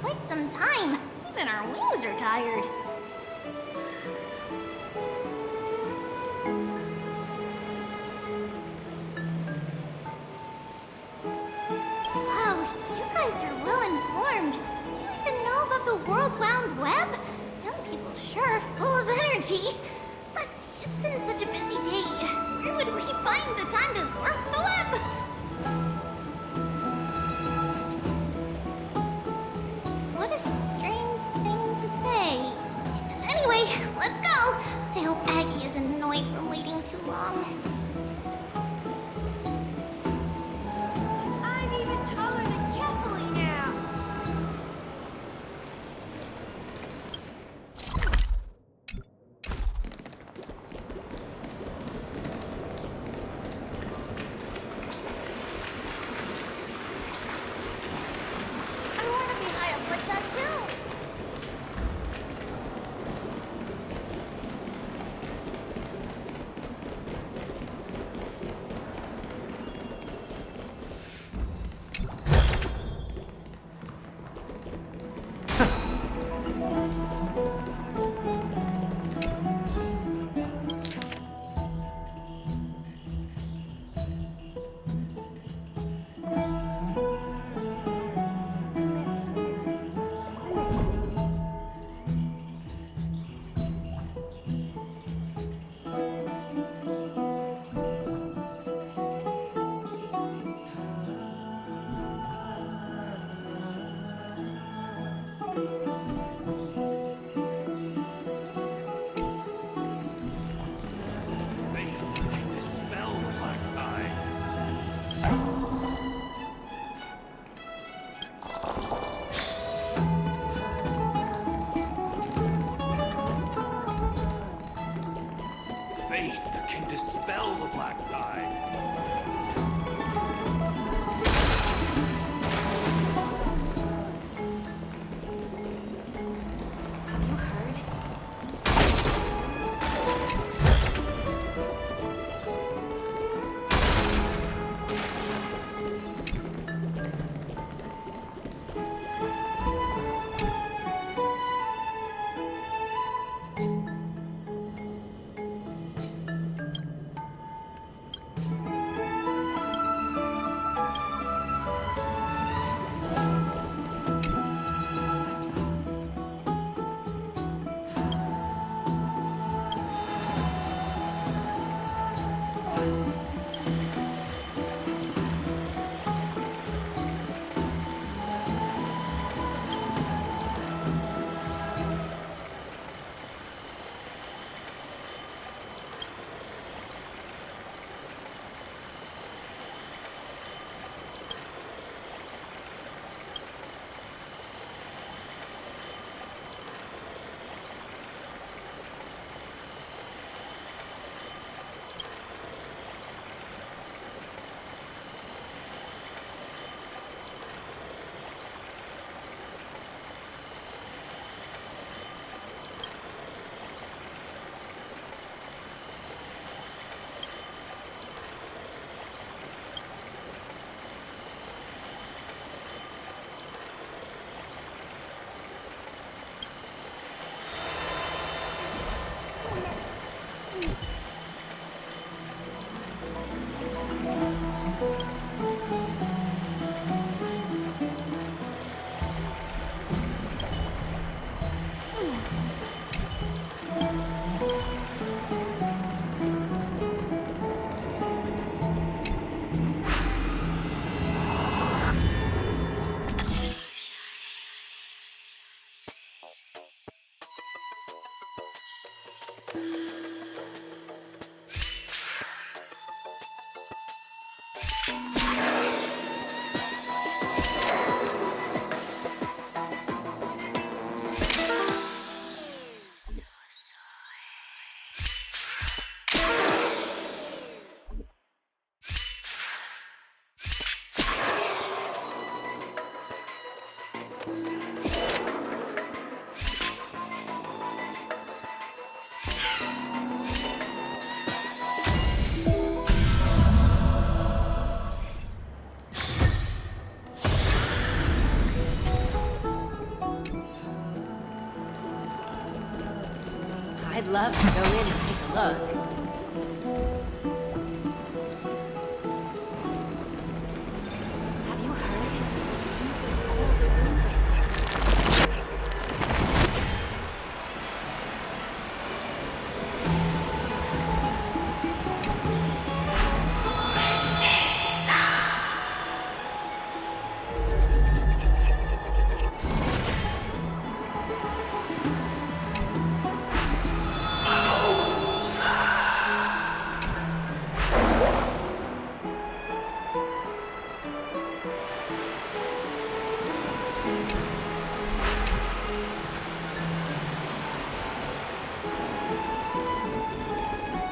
quite some time. Even our wings are tired. Wow, you guys are well informed. You even know about the World Wound Web? Young people sure are full of energy. But it's been such a busy day. Where would we find the time to surf the web? What a strange thing to say. Anyway, let's go. I hope Aggie is annoyed from waiting too long. I'm even taller than Kefali now. I want to be high up like that too. Faith can dispel the black tide. You heard? love to go in and take a look. Have you heard? Seems like all the rooms are...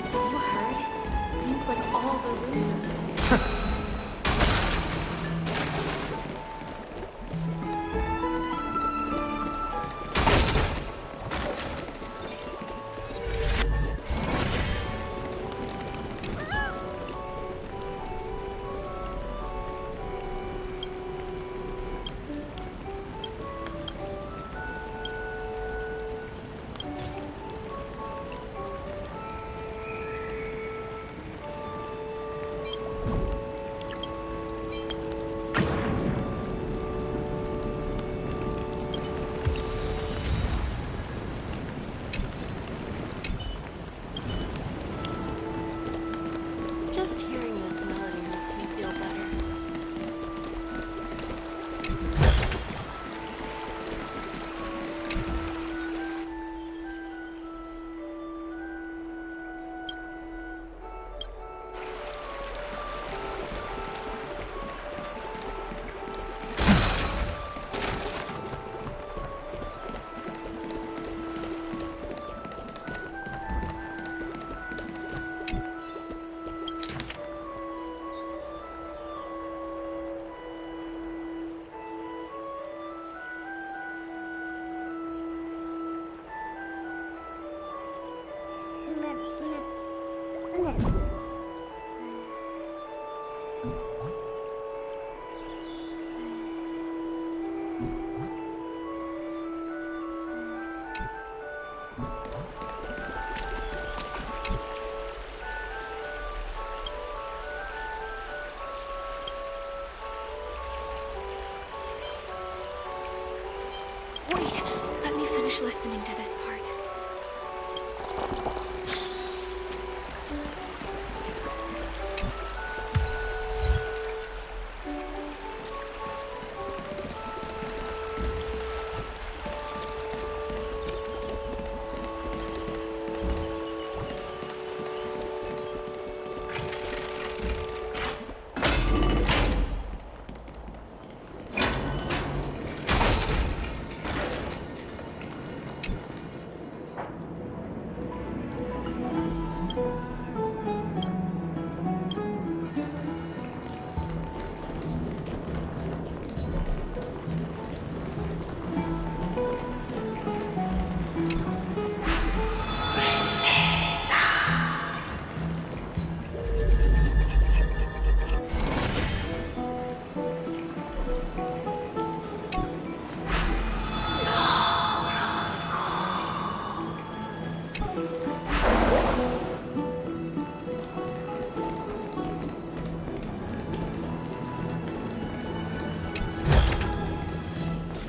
Have you heard? Seems like all the rooms are... Just hearing this melody makes me feel better. Wait, let me finish listening to this part.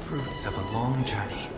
Fruits of a long journey.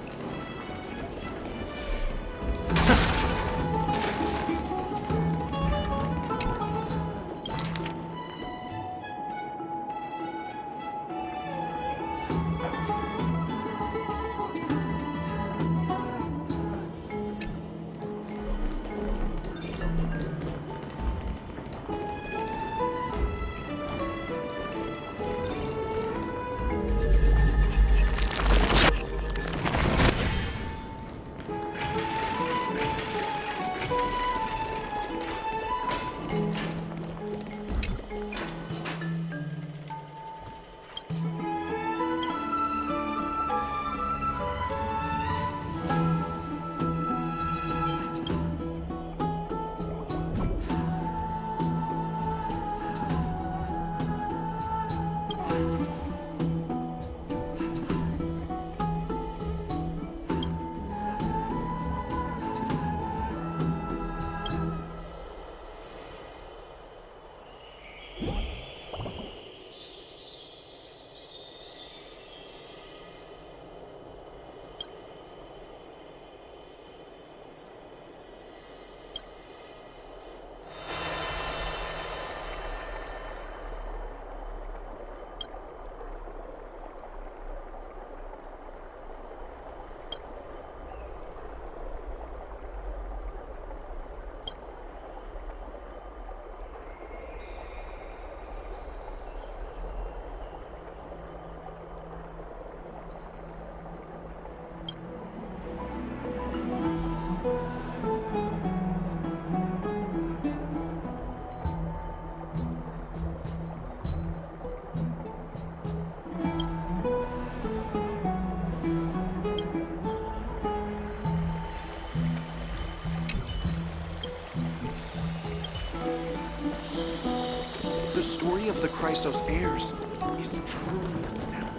story of the Chrysos heirs is truly astounding.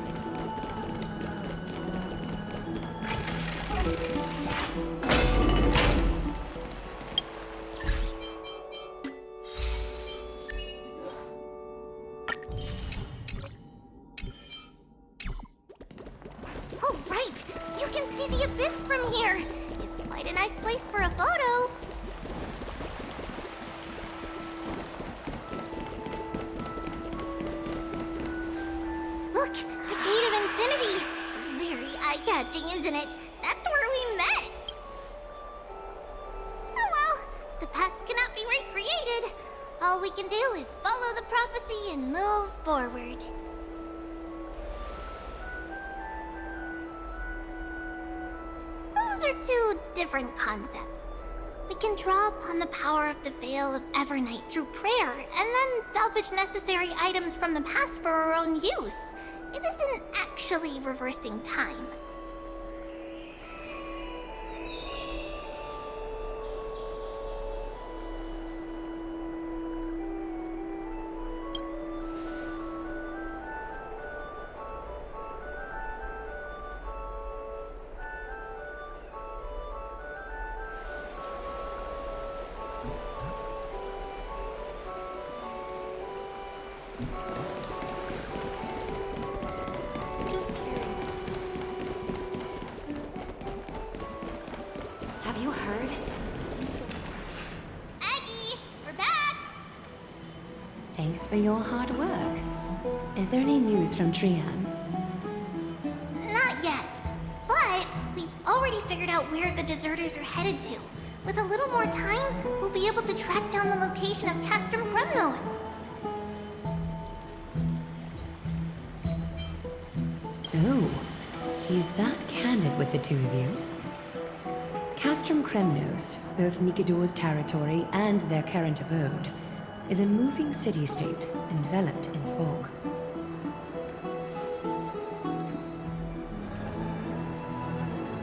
Oh, right! You can see the abyss from here! It's quite a nice place for a photo. Look! The Gate of Infinity! It's very eye-catching, isn't it? That's where we met! Oh well, the past cannot be recreated. All we can do is follow the prophecy and move forward. Those are two different concepts. We can draw upon the power of the Veil of Evernight through prayer, and then salvage necessary items from the past for our own use. It isn't actually reversing time. Just curious. Have you heard? Aggie, we're back! Thanks for your hard work. Is there any news from Trian? Not yet. But we've already figured out where the deserters are headed to. With a little more time, we'll be able to track down the location of Castrum Kremnos. Oh, he's that candid with the two of you. Castrum Kremnos, both Nikidor's territory and their current abode, is a moving city-state enveloped in fog.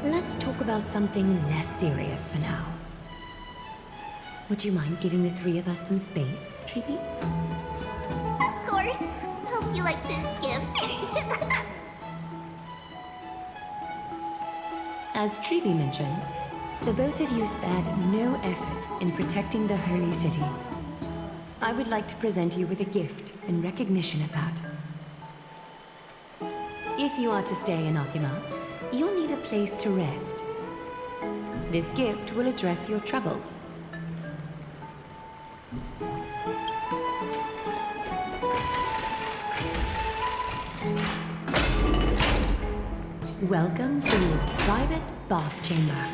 Let's talk about something less serious for now. Would you mind giving the three of us some space, Treeby? Of course. Hope you like this gift. As Treeby mentioned, the both of you spared no effort in protecting the Holy City. I would like to present you with a gift in recognition of that. If you are to stay in Akima, you'll need a place to rest. This gift will address your troubles. Welcome to your private bath chamber.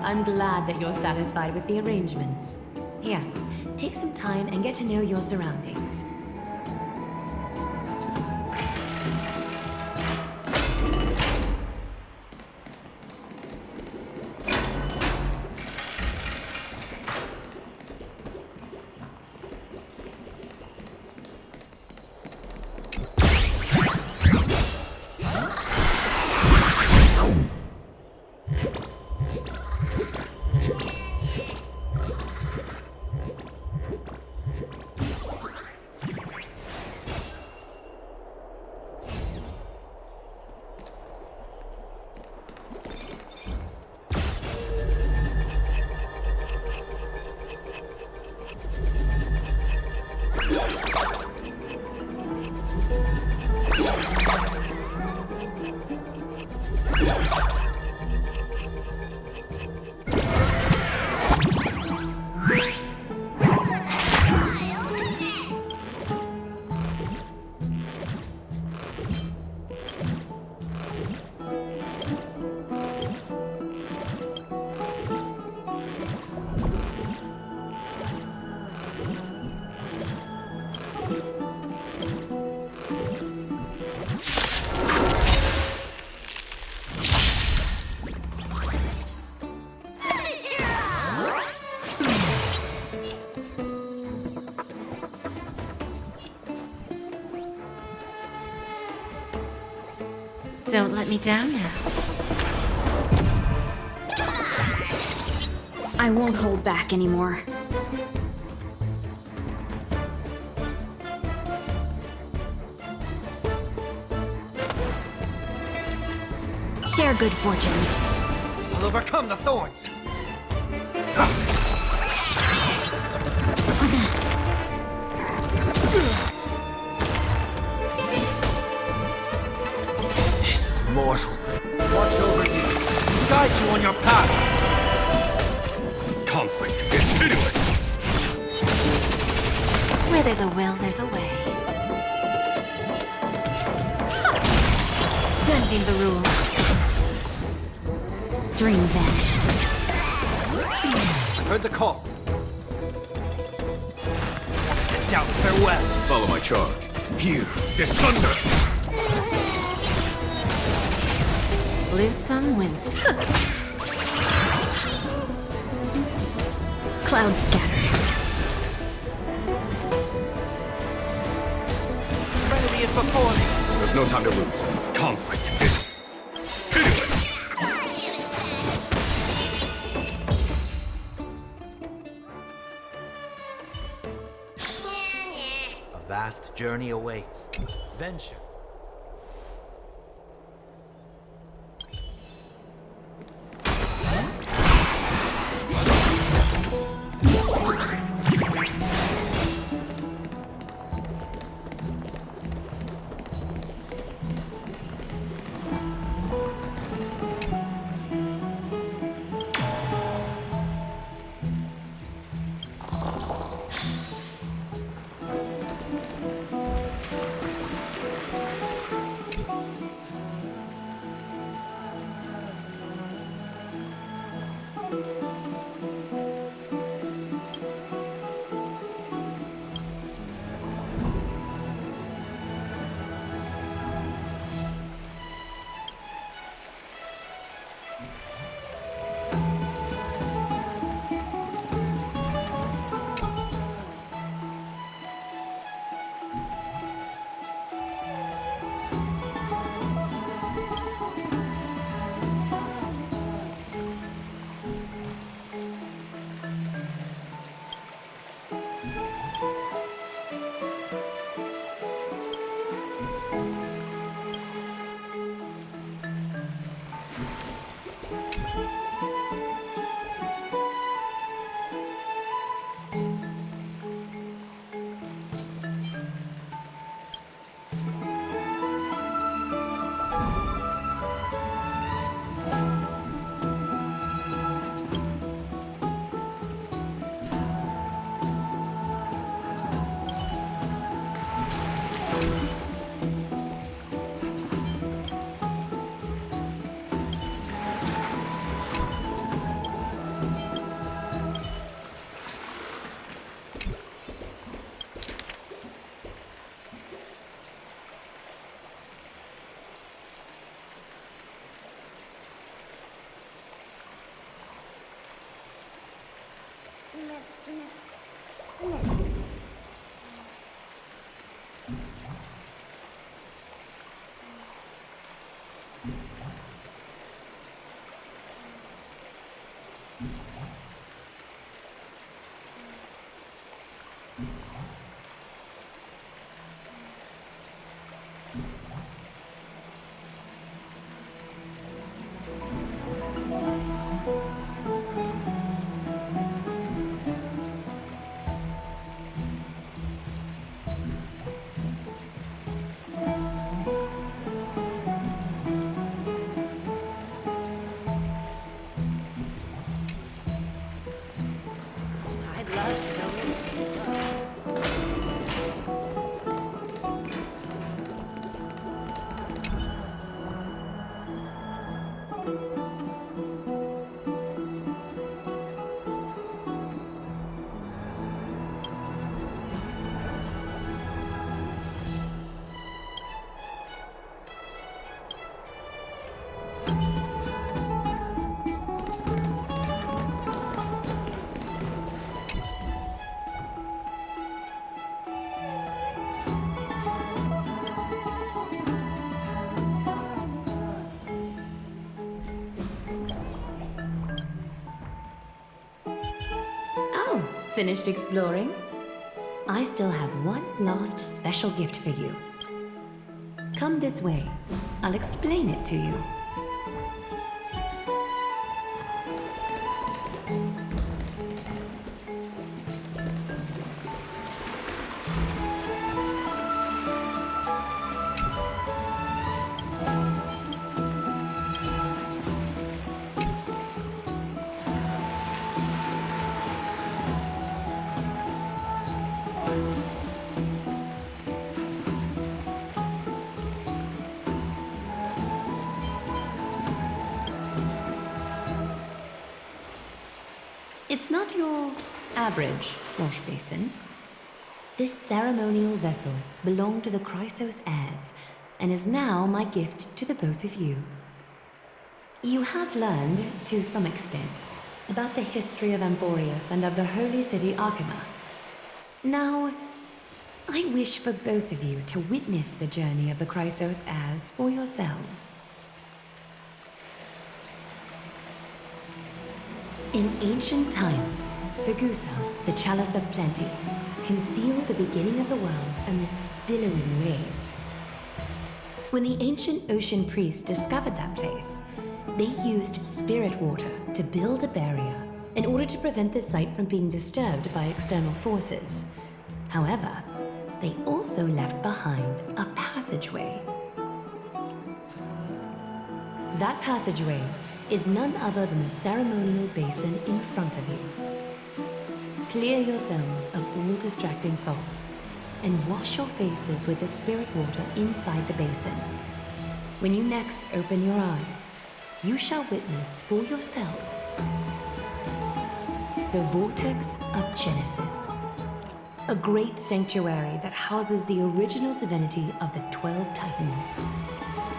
I'm glad that you're satisfied with the arrangements. Here, take some time and get to know your surroundings. Don't let me down now. I won't hold back anymore. Share good fortunes. I'll overcome the thorns. This mortal. Watch over you. Guide you on your path. Conflict is pitiless. Where there's a will, there's a way. Bending the rules. Dream vanished. I heard the call. Doubt farewell. Follow my charge. Here is thunder! Lose some, win some. Clouds scattered. Remedy is before me. There's no time to lose. Conflict is pitiless! A vast journey awaits. Venture. Finished exploring? I still have one last special gift for you. Come this way. I'll explain it to you. It's not your average wash basin. This ceremonial vessel belonged to the Chrysos heirs and is now my gift to the both of you. You have learned, to some extent, about the history of Amphoreus and of the holy city Archima. Now, I wish for both of you to witness the journey of the Chrysos heirs for yourselves. In ancient times, Fegusa, the chalice of plenty, concealed the beginning of the world amidst billowing waves. When the ancient ocean priests discovered that place, they used spirit water to build a barrier in order to prevent the site from being disturbed by external forces. However, they also left behind a passageway. That passageway is none other than the ceremonial basin in front of you. Clear yourselves of all distracting thoughts and wash your faces with the spirit water inside the basin. When you next open your eyes, you shall witness for yourselves the Vortex of Genesis, a great sanctuary that houses the original divinity of the 12 Titans.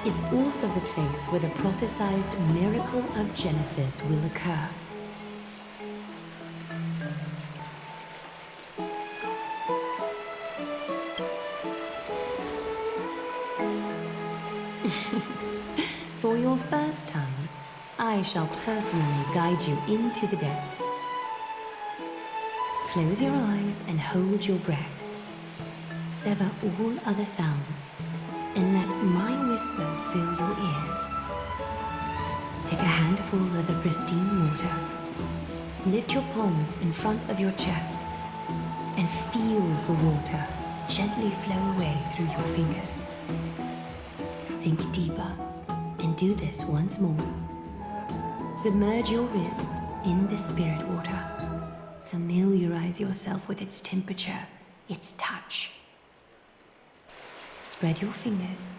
It's also the place where the prophesized miracle of Genesis will occur. For your first time, I shall personally guide you into the depths. Close your eyes and hold your breath. Sever all other sounds and let my whispers fill your ears. Take a handful of the pristine water. Lift your palms in front of your chest and feel the water gently flow away through your fingers. Sink deeper and do this once more. Submerge your wrists in the spirit water. Familiarize yourself with its temperature, its touch. Spread your fingers,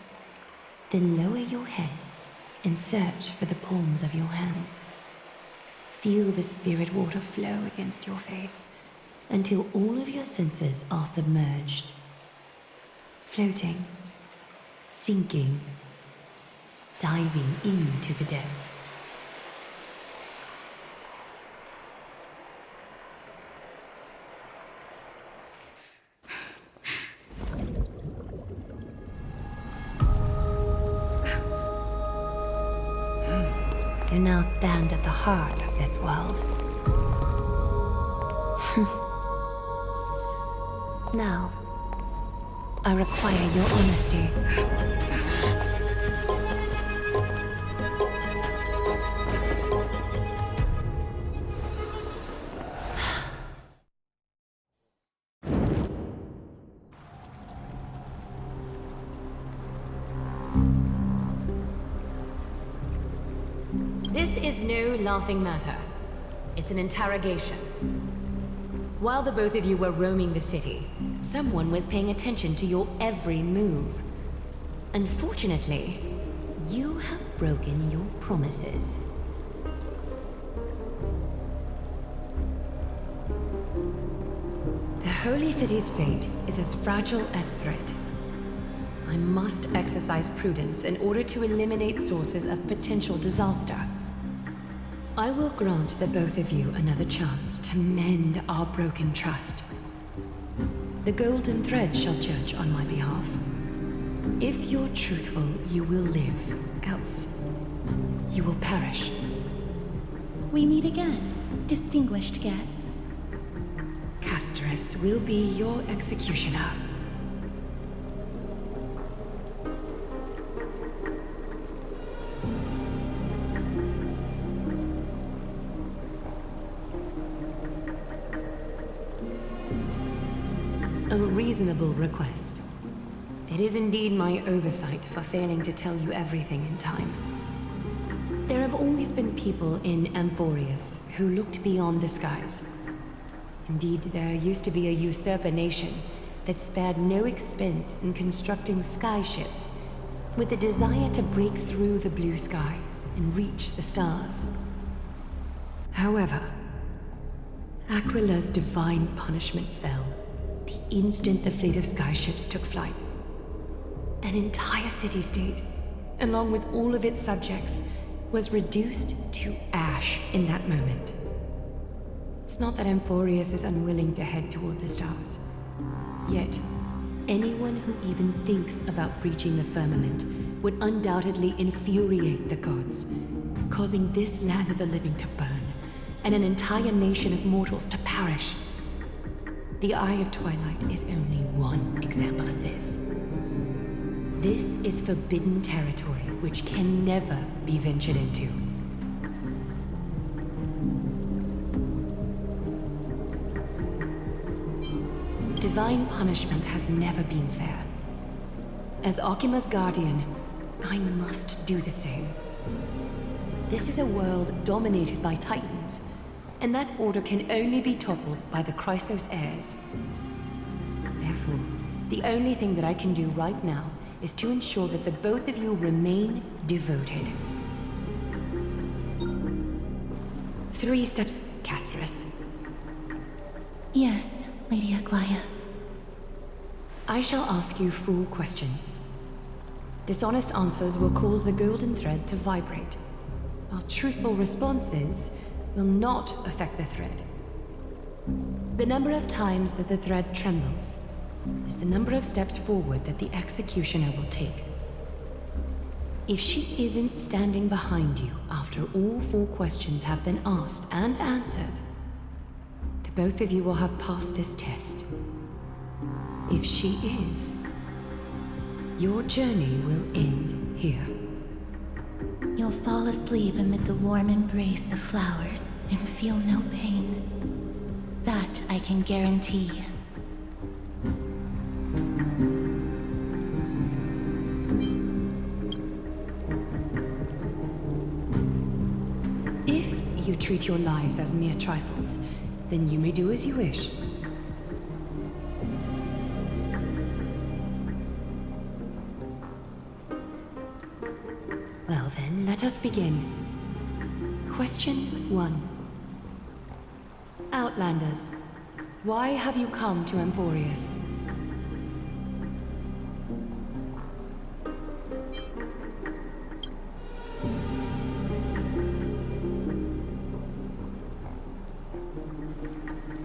then lower your head and search for the palms of your hands. Feel the spirit water flow against your face until all of your senses are submerged. Floating, sinking, diving into the depths. You now stand at the heart of this world. Now, I require your honesty. This is no laughing matter. It's an interrogation. While the both of you were roaming the city, someone was paying attention to your every move. Unfortunately, you have broken your promises. The Holy City's fate is as fragile as threat. I must exercise prudence in order to eliminate sources of potential disaster. I will grant the both of you another chance to mend our broken trust. The golden thread shall judge on my behalf. If you're truthful, you will live. Else, you will perish. We meet again, distinguished guests. Amphoreus will be your executioner. A reasonable request. It is indeed my oversight for failing to tell you everything in time. There have always been people in Amphoreus who looked beyond the skies. Indeed, there used to be a usurper nation that spared no expense in constructing skyships with the desire to break through the blue sky and reach the stars. However, Aquila's divine punishment fell the instant the fleet of skyships took flight. An entire city-state, along with all of its subjects, was reduced to ash in that moment. It's not that Amphoreus is unwilling to head toward the stars. Yet, anyone who even thinks about breaching the firmament would undoubtedly infuriate the gods, causing this land of the living to burn, and an entire nation of mortals to perish. The Eye of Twilight is only one example of this. This is forbidden territory which can never be ventured into. Divine punishment has never been fair. As Akima's guardian, I must do the same. This is a world dominated by Titans, and that order can only be toppled by the Chrysos heirs. Therefore, the only thing that I can do right now is to ensure that the both of you remain devoted. 3 steps, Castris. Yes, Lady Aglaya. I shall ask you 4 questions. Dishonest answers will cause the golden thread to vibrate, while truthful responses will not affect the thread. The number of times that the thread trembles is the number of steps forward that the executioner will take. If she isn't standing behind you after all 4 questions have been asked and answered, the both of you will have passed this test. If she is, your journey will end here. You'll fall asleep amid the warm embrace of flowers and feel no pain. That I can guarantee. If you treat your lives as mere trifles, then you may do as you wish. Well then, let us begin. Question 1. Outlanders, why have you come to Amphoreus?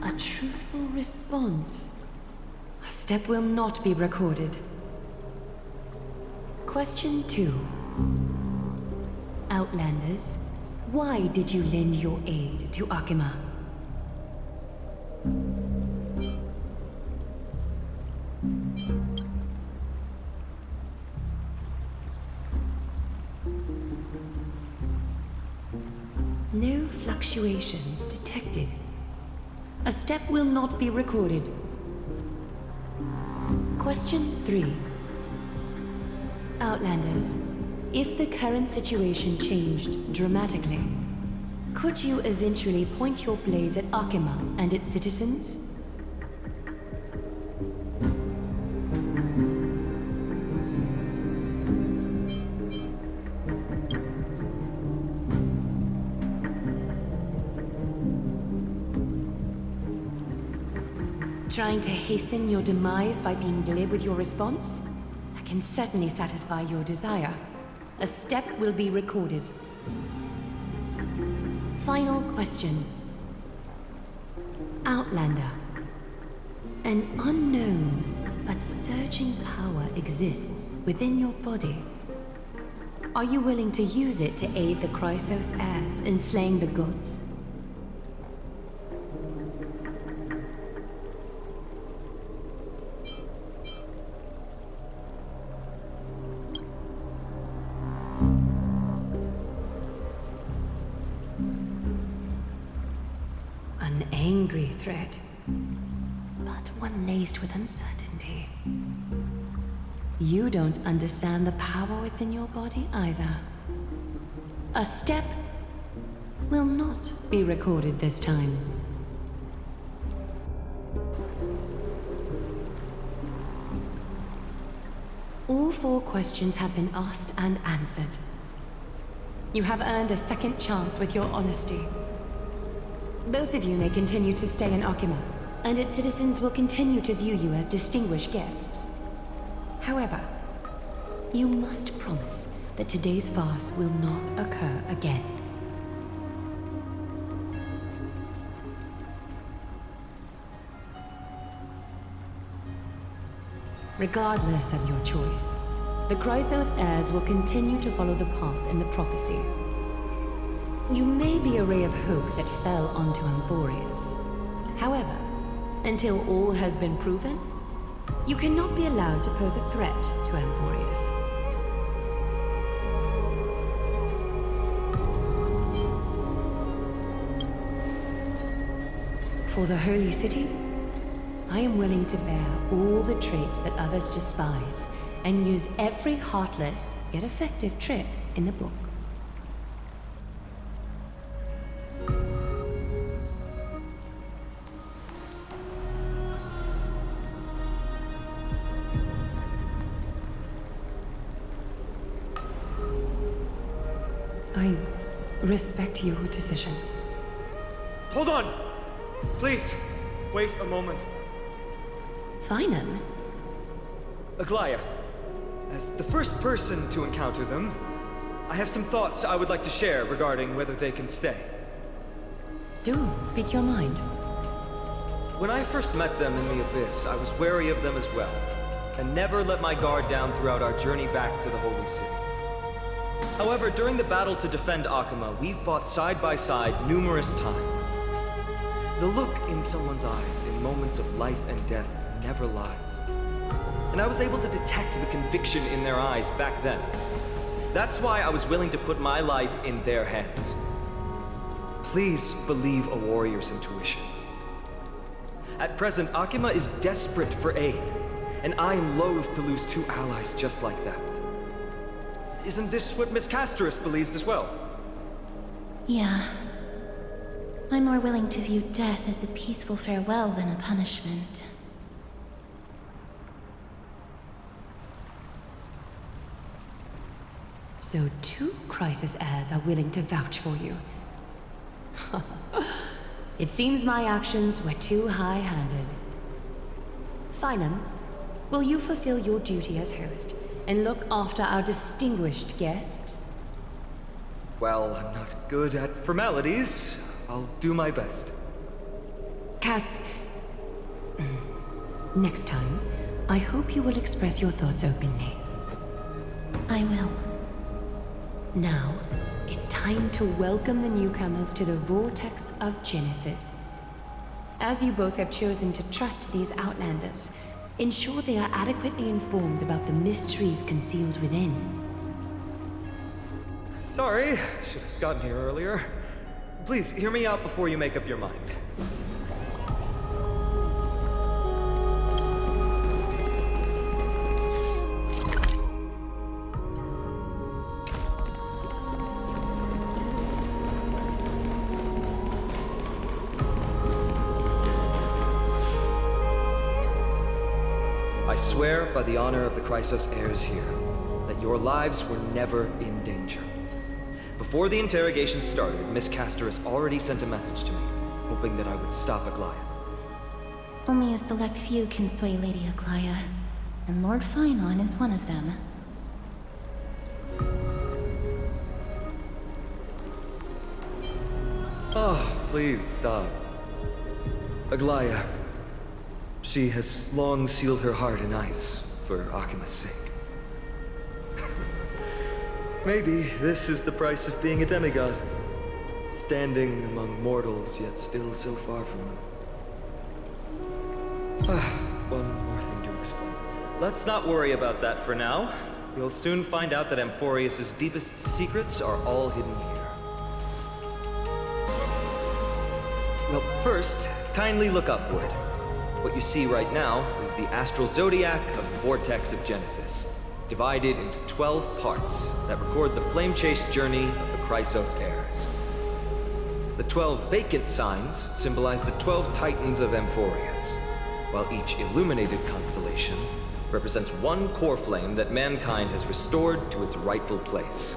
A truthful response. A step will not be recorded. Question 2. Outlanders, why did you lend your aid to Akima? No fluctuations detected. A step will not be recorded. Question 3. Outlanders, if the current situation changed dramatically, could you eventually point your blades at Akima and its citizens? Trying to hasten your demise by being glib with your response? That can certainly satisfy your desire. A step will be recorded. Final question. Outlander. An unknown but surging power exists within your body. Are you willing to use it to aid the Chrysos heirs in slaying the gods? faced with uncertainty. You don't understand the power within your body either. A step will not be recorded this time. All 4 questions have been asked and answered. You have earned a second chance with your honesty. Both of you may continue to stay in Akima, and its citizens will continue to view you as distinguished guests. However, you must promise that today's farce will not occur again. Regardless of your choice, the Chrysos heirs will continue to follow the path in the prophecy. You may be a ray of hope that fell onto Amphoreus. However, until all has been proven, you cannot be allowed to pose a threat to Amphoreus. For the Holy City, I am willing to bear all the traits that others despise and use every heartless yet effective trick in the book. I respect your decision. Hold on! Please, wait a moment. Finan? Aglaya, as the first person to encounter them, I have some thoughts I would like to share regarding whether they can stay. Do speak your mind. When I first met them in the Abyss, I was wary of them as well, and never let my guard down throughout our journey back to the Holy City. However, during the battle to defend Akima, we fought side by side numerous times. The look in someone's eyes in moments of life and death never lies. And I was able to detect the conviction in their eyes back then. That's why I was willing to put my life in their hands. Please believe a warrior's intuition. At present, Akima is desperate for aid, and I am loath to lose 2 allies just like that. Isn't this what Miss Casterus believes as well? Yeah. I'm more willing to view death as a peaceful farewell than a punishment. So 2 Chrysos heirs are willing to vouch for you. It seems my actions were too high-handed. Finan, will you fulfill your duty as host and look after our distinguished guests? Well, I'm not good at formalities. I'll do my best. Cass, next time, I hope you will express your thoughts openly. I will. Now, it's time to welcome the newcomers to the Vortex of Genesis. As you both have chosen to trust these Outlanders, ensure they are adequately informed about the mysteries concealed within. Sorry, should have gotten here earlier. Please, hear me out before you make up your mind. I swear by the honor of the Chrysos heirs here, that your lives were never in danger. Before the interrogation started, Miss Casterus already sent a message to me, hoping that I would stop Aglaya. Only a select few can sway Lady Aglaya, and Lord Finon is one of them. Oh, please stop. Aglaya, she has long sealed her heart in ice for Akima's sake. Maybe this is the price of being a demigod. Standing among mortals, yet still so far from them. One more thing to explain. Let's not worry about that for now. You'll soon find out that Amphoreus' deepest secrets are all hidden here. Well, first, kindly look upward. What you see right now is the astral zodiac of the vortex of Genesis, divided into 12 parts that record the flame-chased journey of the Chrysos heirs. The 12 vacant signs symbolize the 12 titans of Amphoreus, while each illuminated constellation represents one core flame that mankind has restored to its rightful place.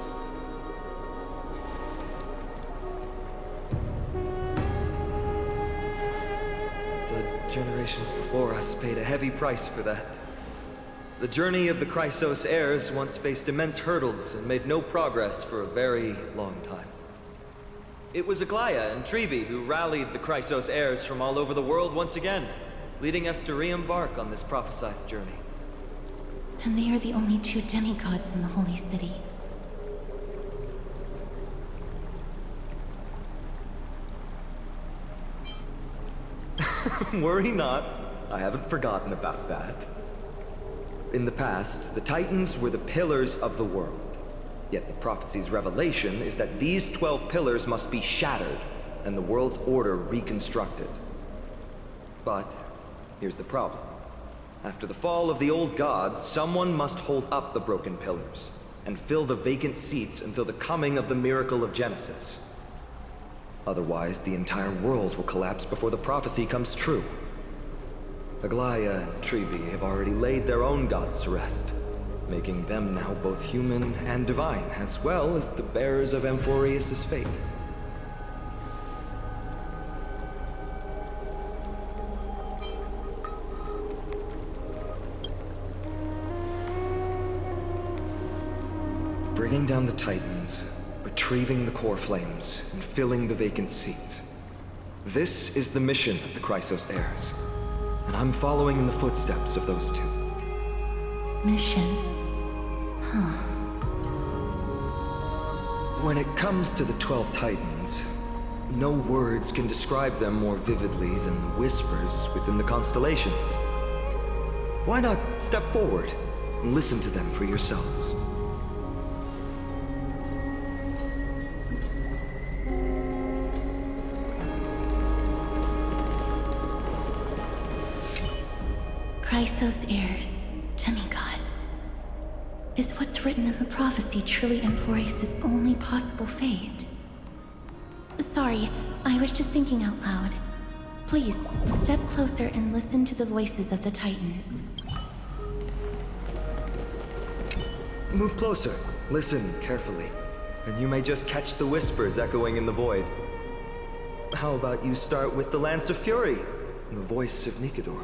The generations before us paid a heavy price for that. The journey of the Chrysos heirs once faced immense hurdles and made no progress for a very long time. It was Aglaya and Treבי who rallied the Chrysos heirs from all over the world once again, leading us to re-embark on this prophesized journey. And they are the only two demigods in the Holy City. Worry not, I haven't forgotten about that. In the past, the Titans were the pillars of the world. Yet the prophecy's revelation is that these 12 pillars must be shattered, and the world's order reconstructed. But here's the problem. After the fall of the old gods, someone must hold up the broken pillars, and fill the vacant seats until the coming of the miracle of Genesis. Otherwise, the entire world will collapse before the prophecy comes true. Aglaya and Treבי have already laid their own gods to rest, making them now both human and divine, as well as the bearers of Amphoreus' fate. Bringing down the Titans, retrieving the core flames, and filling the vacant seats. This is the mission of the Chrysos heirs, and I'm following in the footsteps of those two. Mission. When it comes to the 12 Titans, no words can describe them more vividly than the whispers within the constellations. Why not step forward and listen to them for yourselves? Chrysos heirs, demigods. Is what's written in the prophecy truly Amphoreus' only possible fate? Sorry, I was just thinking out loud. Please, step closer and listen to the voices of the Titans. Move closer, listen carefully, and you may just catch the whispers echoing in the void. How about you start with the Lance of Fury, and the voice of Nikador?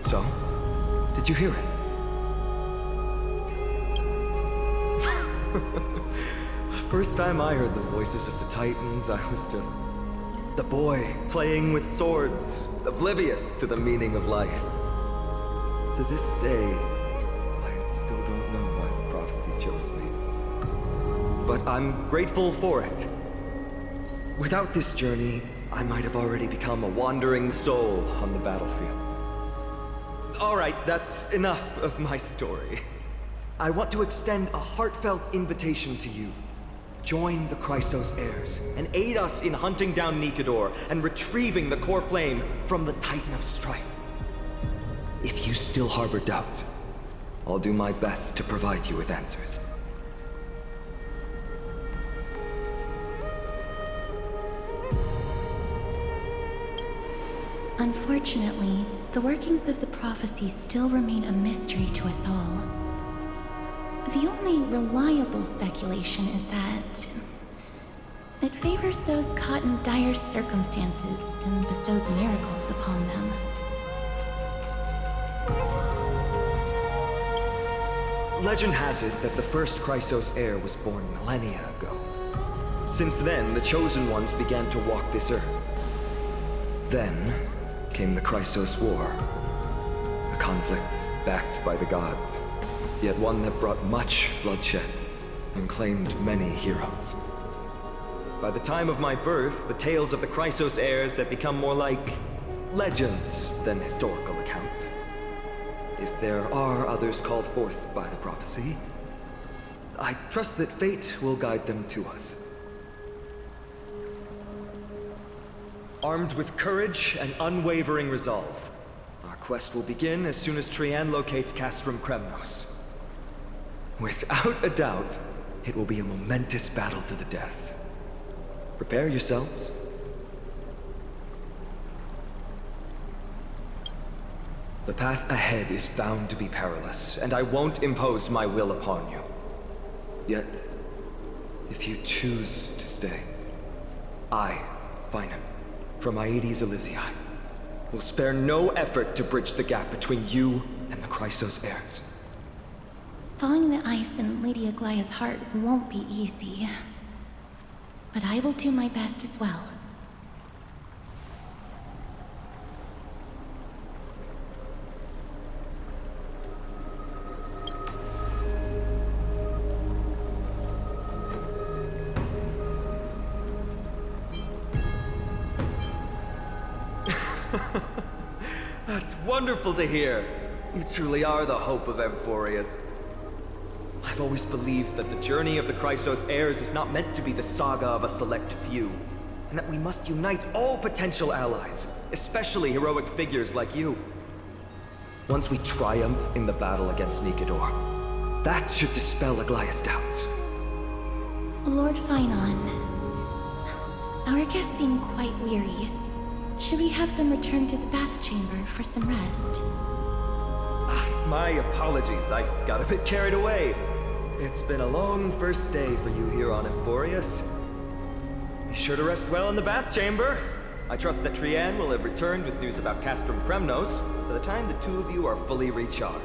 So, did you hear it? First time I heard the voices of the Titans, I was just the boy playing with swords, oblivious to the meaning of life. To this day, I still don't know why the prophecy chose me. But I'm grateful for it. Without this journey, I might have already become a wandering soul on the battlefield. All right, that's enough of my story. I want to extend a heartfelt invitation to you. Join the Christos heirs and aid us in hunting down Nikedor and retrieving the core flame from the Titan of Strife. If you still harbor doubts, I'll do my best to provide you with answers. Unfortunately, the workings of the prophecy still remain a mystery to us all. The only reliable speculation is that it favors those caught in dire circumstances and bestows miracles upon them. Legend has it that the first Chrysos heir was born millennia ago. Since then, the Chosen Ones began to walk this earth. Then came the Chrysos War, a conflict backed by the gods, yet one that brought much bloodshed and claimed many heroes. By the time of my birth, the tales of the Chrysos heirs had become more like legends than historical accounts. If there are others called forth by the prophecy, I trust that fate will guide them to us. Armed with courage and unwavering resolve, our quest will begin as soon as Trian locates Castrum Kremnos. Without a doubt, it will be a momentous battle to the death. Prepare yourselves. The path ahead is bound to be perilous, and I won't impose my will upon you. Yet, if you choose to stay, I, Finan, from Aedes Elysiae, will spare no effort to bridge the gap between you and the Chrysos heirs. Thawing the ice in Lady Aglaya's heart won't be easy. But I will do my best as well. That's wonderful to hear. You truly are the hope of Amphoreus. I've always believed that the journey of the Chrysos heirs is not meant to be the saga of a select few, and that we must unite all potential allies, especially heroic figures like you. Once we triumph in the battle against Nikedor, that should dispel Aglaya's doubts. Lord Finan, our guests seem quite weary. Should we have them return to the bath chamber for some rest? My apologies, I got a bit carried away. It's been a long first day for you here on Amphoreus. Be sure to rest well in the bath chamber. I trust that Trian will have returned with news about Castrum Kremnos by the time the two of you are fully recharged.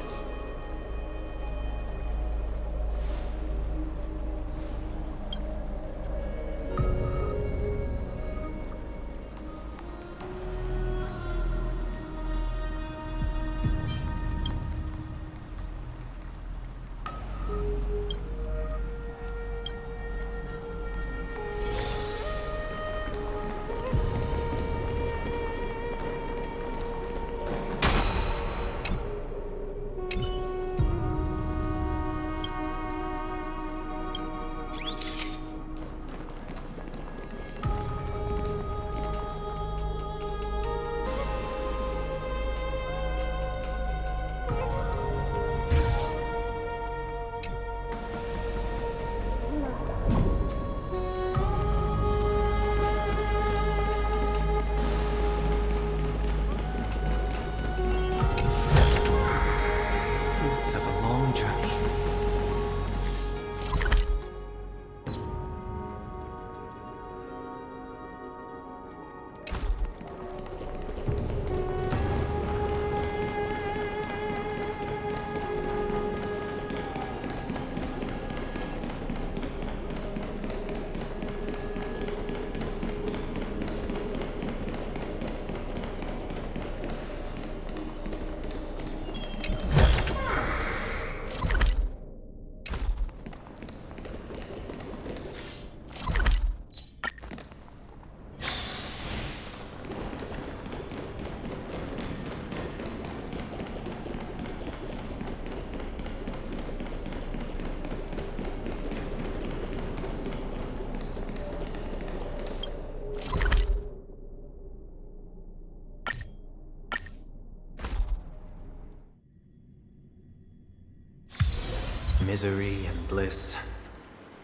Misery and bliss,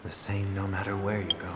the same no matter where you go.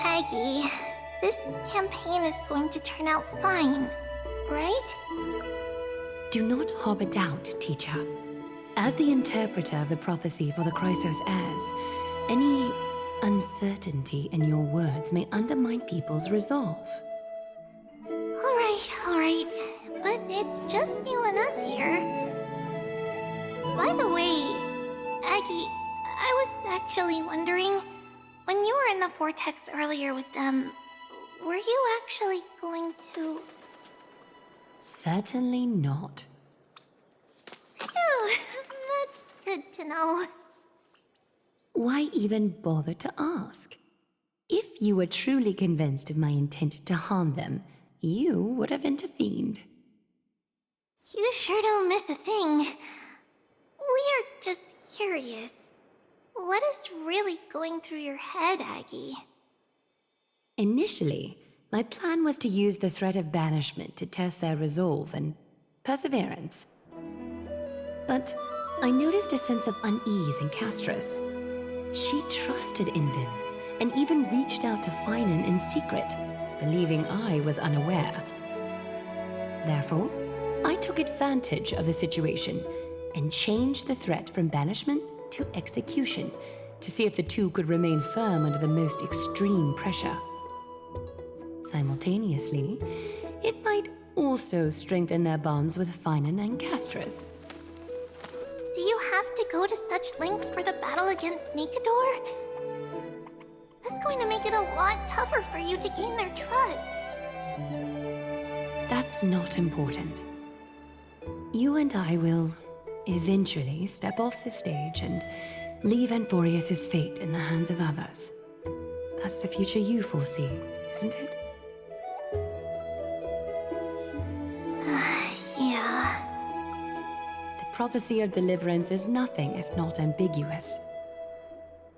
Aggie, this campaign is going to turn out fine, right? Do not harbor doubt, teacher. As the interpreter of the prophecy for the Chrysos heirs, any uncertainty in your words may undermine people's resolve. Alright, but it's just you and us here. By the way, Aggie, I was actually wondering, when you were in the vortex earlier with them, were you actually going to... Certainly not. Phew, that's good to know. Why even bother to ask? If you were truly convinced of my intent to harm them, you would have intervened. You sure don't miss a thing. We're just curious. What is really going through your head, Aggie? Initially, my plan was to use the threat of banishment to test their resolve and perseverance. But I noticed a sense of unease in Castris. She trusted in them, and even reached out to Finan in secret, believing I was unaware. Therefore, I took advantage of the situation and changed the threat from banishment to execution to see if the two could remain firm under the most extreme pressure. Simultaneously, it might also strengthen their bonds with Finan and Castris. Do you have to go to such lengths for the battle against Nikador? That's going to make it a lot tougher for you to gain their trust. That's not important. You and I will eventually step off the stage and leave Amphoreus' fate in the hands of others. That's the future you foresee, isn't it? Yeah. The prophecy of deliverance is nothing if not ambiguous.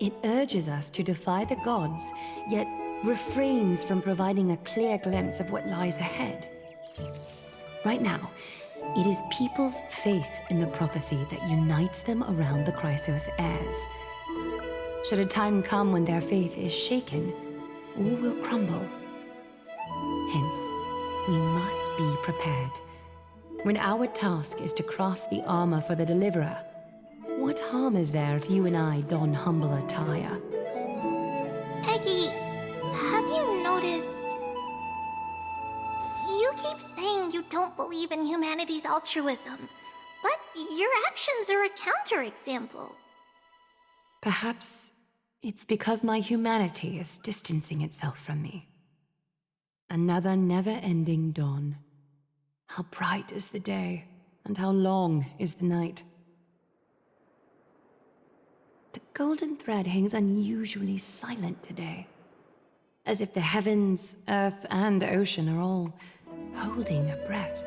It urges us to defy the gods, yet refrains from providing a clear glimpse of what lies ahead. Right now, it is people's faith in the prophecy that unites them around the Chrysos heirs. Should a time come when their faith is shaken, all will crumble. Hence, we must be prepared. When our task is to craft the armor for the Deliverer, what harm is there if you and I don humble attire? Eggie, have you noticed... You keep saying you don't believe in humanity's altruism, but your actions are a counterexample. Perhaps it's because my humanity is distancing itself from me. Another never-ending dawn. How bright is the day, and how long is the night. The golden thread hangs unusually silent today, as if the heavens, earth, and ocean are all holding their breath.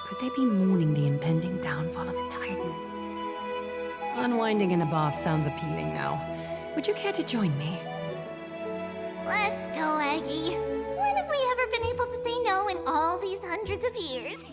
Could they be mourning the impending downfall of a titan? Unwinding in a bath sounds appealing now. Would you care to join me? Let's go, Aggie. When have we ever been able to say no in all these hundreds of years?